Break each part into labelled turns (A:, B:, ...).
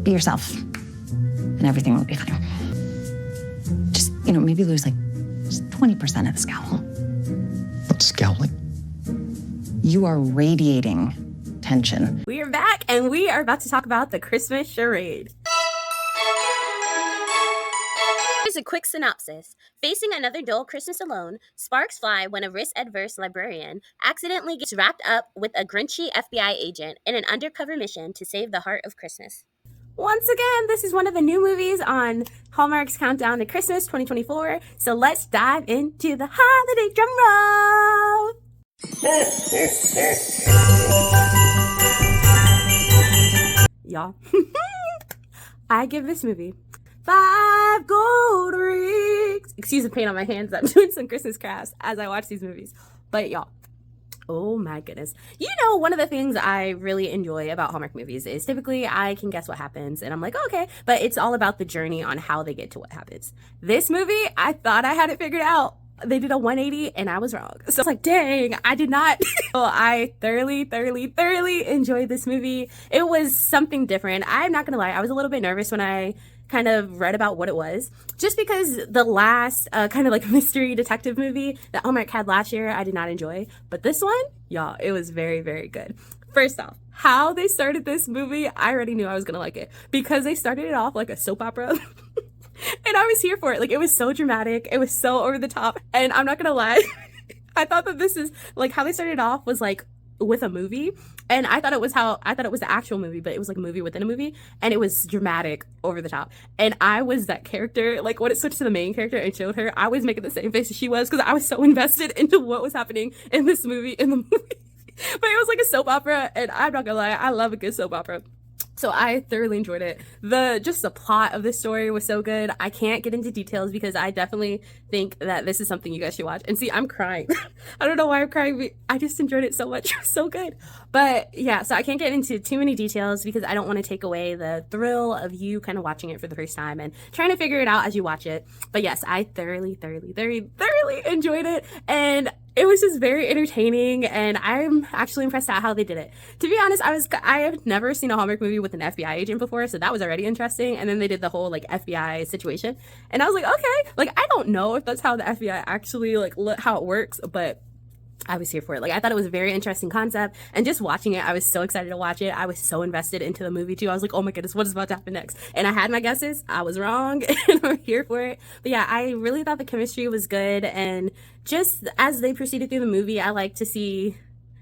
A: Be yourself, and everything will be fine. Just, maybe lose just 20% of the scowl.
B: What's scowling?
A: You are radiating tension.
C: We are back, and we are about to talk about the Christmas charade.
D: Here's a quick synopsis. Facing another dull Christmas alone, sparks fly when a risk-adverse librarian accidentally gets wrapped up with a grinchy FBI agent in an undercover mission to save the heart of Christmas.
C: Once again, this is one of the new movies on Hallmark's Countdown to Christmas 2024, so let's dive into the holiday drum roll! Y'all, I give this movie 5 gold rings. Excuse the pain on my hands. I'm doing some Christmas crafts as I watch these movies. But y'all, oh my goodness. One of the things I really enjoy about Hallmark movies is typically I can guess what happens and I'm like, oh, okay. But it's all about the journey on how they get to what happens. This movie, I thought I had it figured out. They did a 180 and I was wrong. So it's like, dang, I did not. Well, I thoroughly enjoyed this movie. It was something different. I'm not going to lie. I was a little bit nervous when I kind of read about what it was, just because the last kind of like mystery detective movie that Hallmark had last year, I did not enjoy. But this one, y'all, it was very, very good. First off, how they started this movie, I already knew I was going to like it because they started it off like a soap opera. And I was here for it. Like, it was so dramatic. It was so over the top. And I'm not going to lie. I thought that this is like how they started off was like with a movie. And I thought it was the actual movie, but it was like a movie within a movie. And it was dramatic, over the top. And I was that character. Like, when it switched to the main character and showed her, I was making the same face as she was because I was so invested into what was happening in this movie, in the movie. But it was like a soap opera. And I'm not going to lie, I love a good soap opera. So I thoroughly enjoyed it. Just the plot of this story was so good. I can't get into details because I definitely think that this is something you guys should watch. And see, I'm crying. I don't know why I'm crying, but I just enjoyed it so much. It was so good. But yeah, so I can't get into too many details because I don't want to take away the thrill of you kind of watching it for the first time and trying to figure it out as you watch it. But yes, I thoroughly enjoyed it. And it was just very entertaining, and I'm actually impressed at how they did it. To be honest, I have never seen a Hallmark movie with an FBI agent before, so that was already interesting. And then they did the whole like FBI situation, and I was like, okay, like I don't know if that's how the FBI actually like how it works, but I was here for it. Like, I thought it was a very interesting concept, and just watching it, I was so excited to watch it. I was so invested into the movie too. I was like, oh my goodness, what is about to happen next? And I had my guesses. I was wrong, and I'm here for it. But yeah, I really thought the chemistry was good, and just as they proceeded through the movie, I like to see,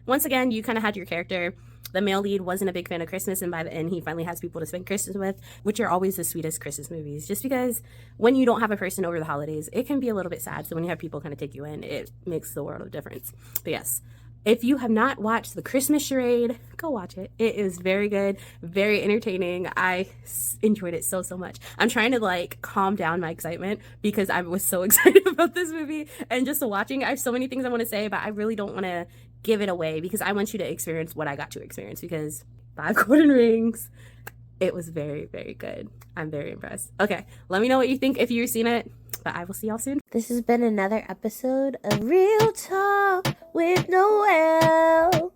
C: once again, you kind of had your character. The male lead wasn't a big fan of Christmas, and by the end, he finally has people to spend Christmas with, which are always the sweetest Christmas movies. Just because when you don't have a person over the holidays, it can be a little bit sad. So when you have people kind of take you in, it makes the world of difference. But yes, if you have not watched the Christmas Charade, go watch it. It is very good, very entertaining. I enjoyed it so much. I'm trying to like calm down my excitement because I was so excited about this movie and just watching. I have so many things I want to say, but I really don't want to give it away because I want you to experience what I got to experience, because 5 golden rings, it was very, very good. I'm very impressed. Okay, let me know what you think if you've seen it, but I will see y'all soon.
D: This has been another episode of Real Talk with Noelle.